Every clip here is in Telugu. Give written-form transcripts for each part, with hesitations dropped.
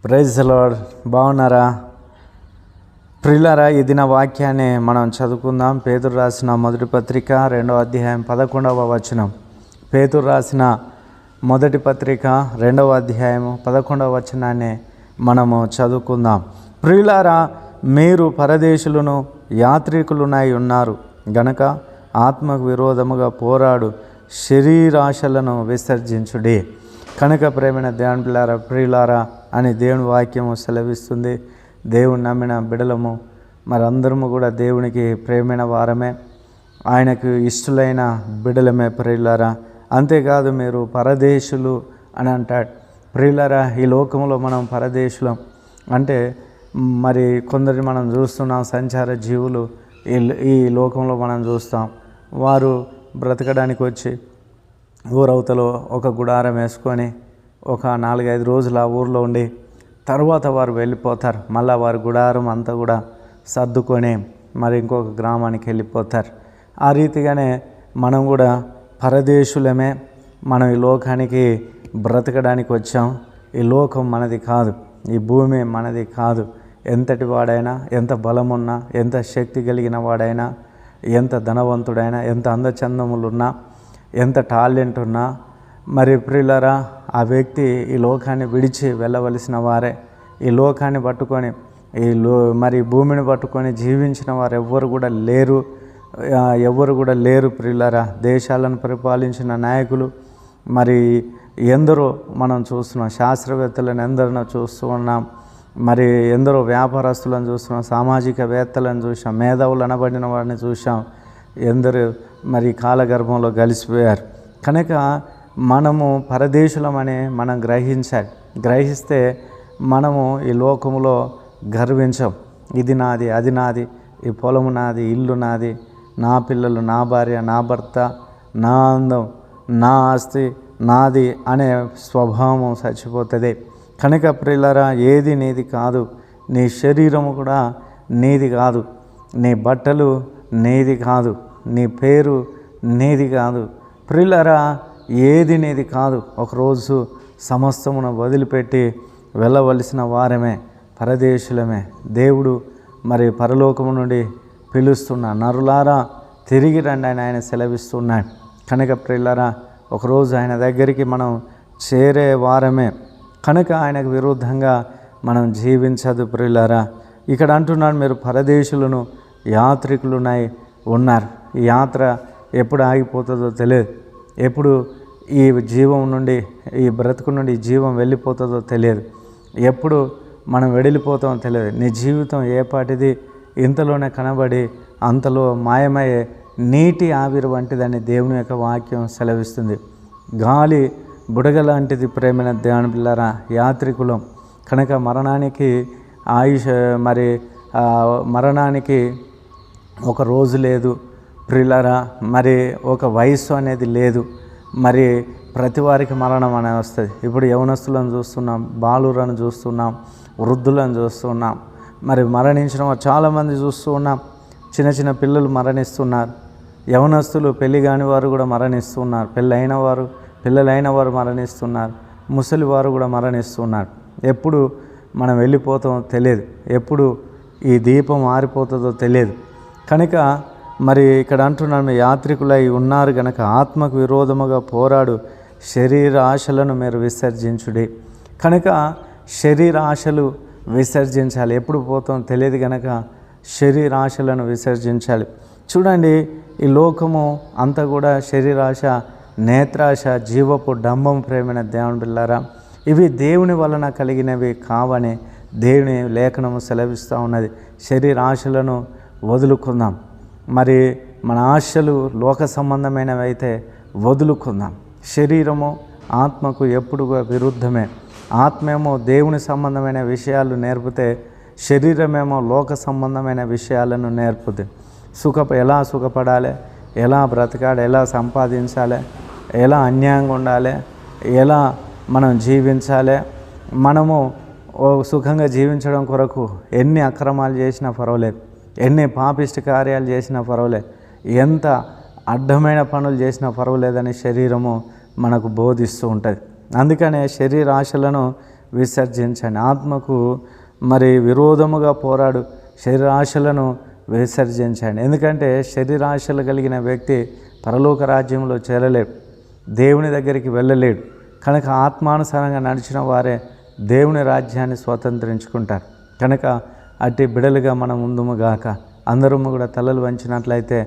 Praise the lord. బాగున్నారా ప్రియులారా? ఈ దిన వాక్యాన్ని మనం చదువుకుందాం. పేతురు రాసిన మొదటి పత్రిక 2వ అధ్యాయం 11వ వచనం. పేతురు రాసిన మొదటి పత్రిక 2వ అధ్యాయం 11వ వచనాన్ని మనము చదువుకుందాం. ప్రియులారా, మీరు పరదేశులను యాత్రికులునై ఉన్నారు గనక ఆత్మకు విరోధముగా పోరాడు శరీరాశలను విసర్జించుడి. కనుక ప్రేమైన దేవుని పిల్లారా, ప్రియులారా అని దేవుని వాక్యము సెలవిస్తుంది. దేవుని నమ్మిన బిడలము మరందరము కూడా దేవునికి ప్రేమైన వారమే, ఆయనకు ఇష్టలైన బిడలమే ప్రియులారా. అంతేకాదు మీరు పరదేశులు అని అంటాడు. ప్రియులారా, ఈ లోకంలో మనం పరదేశులం అంటే మరి కొందరిని మనం చూస్తున్నాం, సంచార జీవులు ఈ లోకంలో మనం చూస్తాం. వారు బ్రతకడానికి వచ్చి ఊరవతలో ఒక గుడారం వేసుకొని ఒక 4-5 రోజులు ఆ ఊరిలో ఉండి తర్వాత వారు వెళ్ళిపోతారు. మళ్ళీ వారి గుడారం అంతా కూడా సర్దుకొని మరి ఇంకొక గ్రామానికి వెళ్ళిపోతారు. ఆ రీతిగానే మనం కూడా పరదేశులమే. మనం ఈ లోకానికి బ్రతకడానికి వచ్చాం. ఈ లోకం మనది కాదు, ఈ భూమి మనది కాదు. ఎంతటి వాడైనా, ఎంత బలమున్నా, ఎంత శక్తి కలిగిన వాడైనా, ఎంత ధనవంతుడైనా, ఎంత అందచందములున్నా, ఎంత టాలెంట్ ఉన్నా, మరి ప్రియులారా ఆ వ్యక్తి ఈ లోకాన్ని విడిచి వెళ్ళవలసిన వారే. ఈ లోకాన్ని పట్టుకొని మరి భూమిని పట్టుకొని జీవించిన వారు ఎవ్వరు కూడా లేరు ప్రియులారా. దేశాలను పరిపాలించిన నాయకులు మరి ఎందరో మనం చూస్తున్నాం. శాస్త్రవేత్తలను ఎందరినో చూస్తూ ఉన్నాం. మరి ఎందరో వ్యాపారస్తులను చూస్తున్నాం, సామాజికవేత్తలను చూసాం, మేధావులు అనబడిన వారిని చూసాం. ఎందరో మరి కాలగర్భంలో కలిసిపోయారు. కనుక మనము పరదేశులమని మనం గ్రహిస్తే మనము ఈ లోకములో గర్వించం. ఇది నాది, అది నాది, ఈ పొలము నాది, ఇల్లు నాది, నా పిల్లలు, నా భార్య, నా భర్త, నా అందం, నా ఆస్తి నాది అనే స్వభావం చచ్చిపోతుంది. కనుక ప్రియులారా, ఏది నీది కాదు. నీ శరీరము కూడా నీది కాదు, నీ బట్టలు నీది కాదు, నీ పేరు నీది కాదు. ప్రియులారా, ఏది నీది కాదు. ఒకరోజు సమస్తమును వదిలిపెట్టి వెళ్ళవలసిన వారమే, పరదేశులమే. దేవుడు మరి పరలోకము నుండి పిలుస్తున్న నరులారా తిరిగి రండి అని ఆయన సెలవిస్తున్నాడు. కనుక ప్రియులారా, ఒకరోజు ఆయన దగ్గరికి మనం చేరే వారమే. కనుక ఆయనకు విరుద్ధంగా మనం జీవించదు ప్రియులారా. ఇక్కడ అంటున్నాడు, మీరు పరదేశులను యాత్రికులునై ఉన్నారు. ఈ యాత్ర ఎప్పుడు ఆగిపోతుందో తెలియదు. ఎప్పుడు ఈ జీవం నుండి, ఈ బ్రతుకు నుండి జీవం వెళ్ళిపోతుందో తెలియదు. ఎప్పుడు మనం వెడిలిపోతామో తెలియదు. నీ జీవితం ఏపాటిది ఇంతలోనే కనబడి అంతలో మాయమయ్యే నీటి ఆవిరి వంటిదని దేవుని యొక్క వాక్యం సెలవిస్తుంది. గాలి బుడగ లాంటిది ప్రేమైన దేవుని పిల్లరా, యాత్రికులం. కనుక మరణానికి మరణానికి ఒక రోజు లేదు ప్రియులారా. మరి ఒక వయస్సు అనేది లేదు. మరి ప్రతి వారికి మరణం అనేది వస్తుంది. ఇప్పుడు యవనస్తులను చూస్తున్నాం, బాలులను చూస్తున్నాం, వృద్ధులను చూస్తున్నాం. మరి మరణించిన వారు చాలామంది చూస్తూ ఉన్నాం. చిన్న చిన్న పిల్లలు మరణిస్తున్నారు. యవనస్తులు, పెళ్లి కాని వారు కూడా మరణిస్తున్నారు. పిల్లలైన వారు మరణిస్తున్నారు. ముసలి వారు కూడా మరణిస్తున్నారు. ఎప్పుడు మనం వెళ్ళిపోతామో తెలియదు, ఎప్పుడు ఈ దీపం ఆరిపోతుందో తెలియదు. కనుక మరి ఇక్కడ అంటున్నాను, యాత్రికులై ఉన్నారు గనక ఆత్మకు విరోధముగా పోరాడు శరీర ఆశలను మీరు విసర్జించుడి. కనుక శరీర ఆశలు విసర్జించాలి. ఎప్పుడు పోతాం తెలియదు గనక శరీర ఆశలను విసర్జించాలి. చూడండి, ఈ లోకము అంతా కూడా శరీరాశ, నేత్రాశ, జీవపు డంబం ప్రేమైన దేవుని బిళ్ళారా. ఇవి దేవుని వలన కలిగినవి కావని దేవుని లేఖనము సెలవిస్తూ ఉన్నది. శరీర ఆశలను వదులుకుందాం. మరి మన ఆశలు లోక సంబంధమైనవి అయితే వదులుకుందాం. శరీరము ఆత్మకు ఎప్పుడుగా విరుద్ధమే. ఆత్మేమో దేవుని సంబంధమైన విషయాలు నేర్పితే, శరీరమేమో లోక సంబంధమైన విషయాలను నేర్పుతుంది. ఎలా సుఖపడాలి, ఎలా బ్రతకాలి, ఎలా సంపాదించాలి, ఎలా అన్యాయంగా ఉండాలి, ఎలా మనం జీవించాలి. మనము సుఖంగా జీవించడం కొరకు ఎన్ని అక్రమాలు చేసినా పర్వాలేదు, ఎన్ని పాపిష్టి కార్యాలు చేసినా పర్వాలేదు, ఎంత అడ్డమైన పనులు చేసినా పర్వాలేదని శరీరము మనకు బోధిస్తూ ఉంటుంది. అందుకనే శరీర ఆశలను విసర్జించండి. ఆత్మకు మరి విరోధముగా పోరాడు శరీరాశలను విసర్జించండి. ఎందుకంటే శరీరాశలు కలిగిన వ్యక్తి పరలోక రాజ్యంలో చేరలేడు, దేవుని దగ్గరికి వెళ్ళలేడు. కనుక ఆత్మానుసారంగా నడిచిన వారే దేవుని రాజ్యాన్ని స్వతంత్రించుకుంటారు. కనుక అట్టి బిడలుగా మనం ఉందుముగాక. అందరూ కూడా తలలు వంచినట్లయితే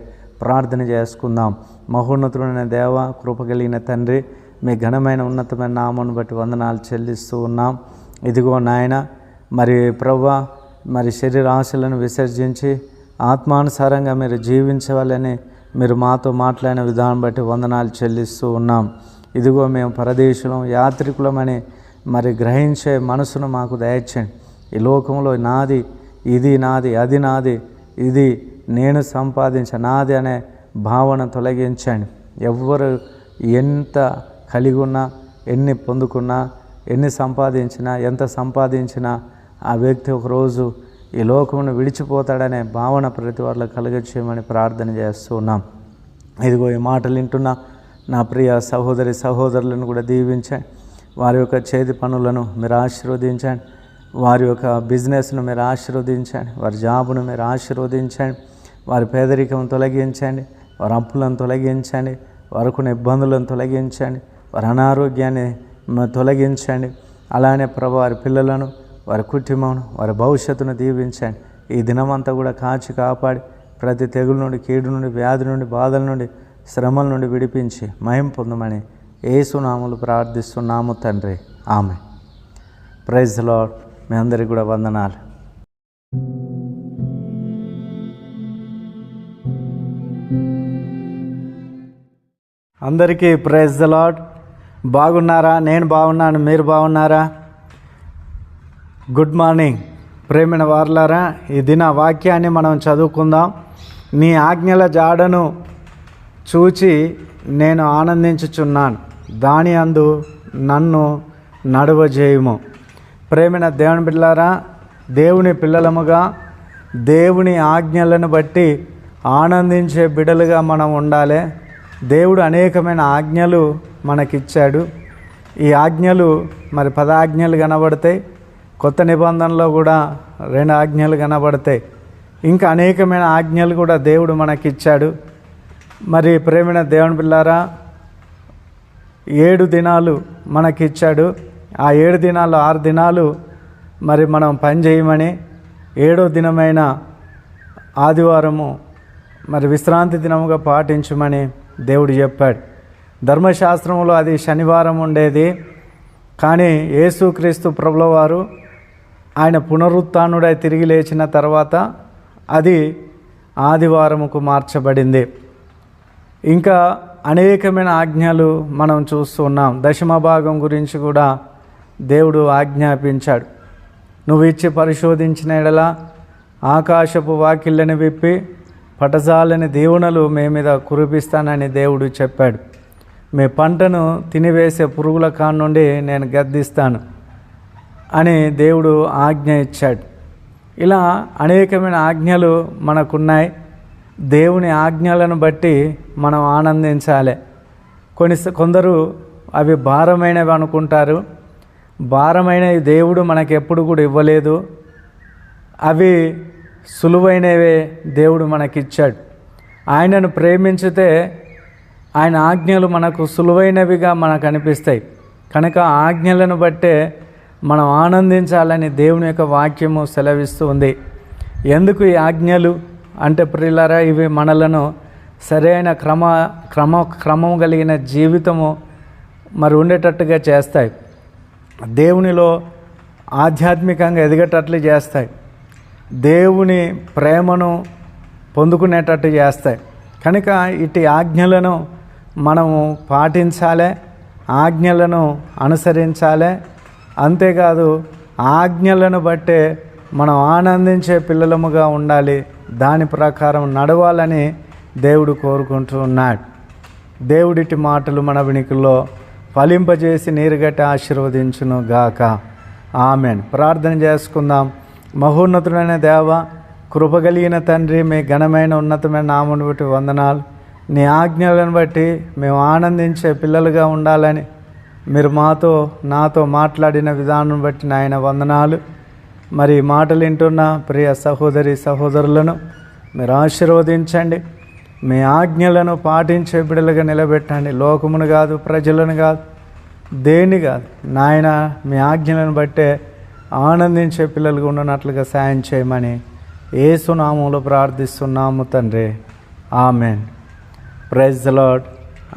ప్రార్థన చేసుకుందాం. మహోన్నతుడైన దేవ, కృప కలిగిన తండ్రి, మీ ఘనమైన ఉన్నతమైన నామమును బట్టి వందనాలు చెల్లిస్తూ ఉన్నాం. ఇదిగో నాయన, మరి ప్రభువా, మరి శరీరాశలను విసర్జించి ఆత్మానుసారంగా మీరు జీవించవాలని మీరు మాతో మాట్లాడిన విధానం బట్టి వందనాలు చెల్లిస్తూ ఉన్నాం. ఇదిగో మేము పరదేశులం, యాత్రికులమని మరి గ్రహించే మనసును మాకు దయచేయండి. ఈ లోకంలో నాది, ఇది నాది, అది నాది, ఇది నేను నాది అనే భావన తొలగించండి. ఎవ్వరు ఎంత కలిగి ఉన్నా, ఎన్ని పొందుకున్నా, ఎన్ని సంపాదించినా, ఎంత సంపాదించినా ఆ వ్యక్తి ఒకరోజు ఈ లోకమును విడిచిపోతాడనే భావన ప్రతి వారిలో కలుగచేయమని ప్రార్థన చేస్తూ ఉన్నాం. ఇదిగో ఈ మాటలు వింటున్న నా ప్రియ సహోదరి సహోదరులను కూడా దీవించండి. వారి యొక్క చేతి పనులను మీరు ఆశీర్వదించండి, వారి యొక్క బిజినెస్ను మీరు ఆశీర్వదించండి, వారి జాబును మీరు ఆశీర్వదించండి, వారి పేదరికం తొలగించండి, వారి అప్పులను తొలగించండి, వారికున్న ఇబ్బందులను తొలగించండి, వారి అనారోగ్యాన్ని తొలగించండి. అలానే ప్రభు వారి పిల్లలను, వారి కుటుంబం, వారి భవిష్యత్తును దీవించండి. ఈ దినమంతా కూడా కాచి కాపాడి ప్రతి తెగుల నుండి, కీడు నుండి, వ్యాధి నుండి, బాధల నుండి, శ్రమల నుండి విడిపించి మహిమ పొందమని యేసు నామములో ప్రార్థిస్తున్నాము తండ్రి, ఆమేన్. Praise the Lord. మీ అందరికీ కూడా వందనాలు. అందరికీ ప్రైజ్ ది లార్డ్. బాగున్నారా? నేను బాగున్నాను, మీరు బాగున్నారా? గుడ్ మార్నింగ్ ప్రేమైన వారలారా. ఈ దిన వాక్యాన్ని మనం చదువుకుందాం. నీ ఆజ్ఞల జాడను చూచి నేను ఆనందించుచున్నాను, దాని అందు నన్ను నడువజేయుము. ప్రేమైన దేవుని బిడ్డలారా, దేవుని పిల్లలముగా దేవుని ఆజ్ఞలను బట్టి ఆనందించే బిడ్డలుగా మనం ఉండాలి. దేవుడు అనేకమైన ఆజ్ఞలు మనకిచ్చాడు. ఈ ఆజ్ఞలు మరి 10 ఆజ్ఞలు కనబడతాయి. కొత్త నిబంధనలో కూడా 2 ఆజ్ఞలు కనబడతాయి. ఇంకా అనేకమైన ఆజ్ఞలు కూడా దేవుడు మనకిచ్చాడు. మరి ప్రేమైన దేవుని పిల్లారా, 7 దినాలు మనకిచ్చాడు. ఆ 7 దినాలు 6 దినాలు మరి మనం పని చేయమని, 7వ దినమైన ఆదివారము మరి విశ్రాంతి దినముగా పాటించమని దేవుడు చెప్పాడు. ధర్మశాస్త్రంలో అది శనివారం ఉండేది. కానీ యేసుక్రీస్తు ప్రభుల వారు ఆయన పునరుత్థానుడై తిరిగి లేచిన తర్వాత అది ఆదివారముకు మార్చబడింది. ఇంకా అనేకమైన ఆజ్ఞలు మనం చూస్తున్నాం. దశమ భాగం గురించి కూడా దేవుడు ఆజ్ఞాపించాడు. నువ్వు ఇచ్చి పరిశోధించిన ఎడల ఆకాశపు వాకిళ్ళని విప్పి పటజాలని దీవెనలు మీ మీద కురిపిస్తానని దేవుడు చెప్పాడు. మీ పంటను తినివేసే పురుగుల కాడ నుండి నేను గద్దిస్తాను అని దేవుడు ఆజ్ఞ ఇచ్చాడు. ఇలా అనేకమైన ఆజ్ఞలు మనకున్నాయి. దేవుని ఆజ్ఞలను బట్టి మనం ఆనందించాలి. కొందరు అవి భారమైనవి అనుకుంటారు. భారమైనవి దేవుడు మనకెప్పుడు కూడా ఇవ్వలేదు. అవి సులువైనవే దేవుడు మనకిచ్చాడు. ఆయనను ప్రేమించితే ఆయన ఆజ్ఞలు మనకు సులువైనవిగా మనకు అనిపిస్తాయి. కనుక ఆజ్ఞలను బట్టే మనం ఆనందించాలని దేవుని యొక్క వాక్యము సెలవిస్తూ ఉంది. ఎందుకు ఈ ఆజ్ఞలు అంటే ప్రియులారా, ఇవి మనలను సరైన క్రమం కలిగిన జీవితము మరి ఉండేటట్టుగా చేస్తాయి. దేవునిలో ఆధ్యాత్మికంగా ఎదిగేటట్లు చేస్తాయి. దేవుని ప్రేమను పొందుకునేటట్టు చేస్తాయి. కనుక ఇటు ఆజ్ఞలను మనము పాటించాలి, ఆజ్ఞలను అనుసరించాలి. అంతేకాదు ఆజ్ఞలను బట్టే మనం ఆనందించే పిల్లలముగా ఉండాలి. దాని ప్రకారం నడవాలని దేవుడు కోరుకుంటూ ఉన్నాడు. దేవుడిటి మాటలు మన వినికిల్లో ఫలింపజేసి నీరుగట్టి ఆశీర్వదించును గాక. ఆమెన్. ప్రార్థన చేసుకుందాం. మహోన్నతుడైన దేవ, కృపగలిగిన తండ్రి, మీ ఘనమైన ఉన్నతమైన నామమును బట్టి వందనాలు. నీ ఆజ్ఞలను బట్టి మేము ఆనందించే పిల్లలుగా ఉండాలని మీరు నాతో మాట్లాడిన విధానం బట్టి నాయన వందనాలు. మరి ఈ మాటలు వింటున్న ప్రియ సహోదరి సహోదరులను మీరు ఆశీర్వదించండి. మీ ఆజ్ఞలను పాటించే బిడ్డలుగా నిలబెట్టండి. లోకమును కాదు, ప్రజలను కాదు, దేన్ని కాదు నాయన, మీ ఆజ్ఞలను బట్టే ఆనందించే పిల్లలుగా ఉండనట్లుగా సాయం చేయమని యేసు నామములో ప్రార్థిస్తున్నాము తండ్రి. ఆమెన్. Praise the lord.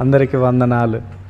అందరికీ వందనాలు.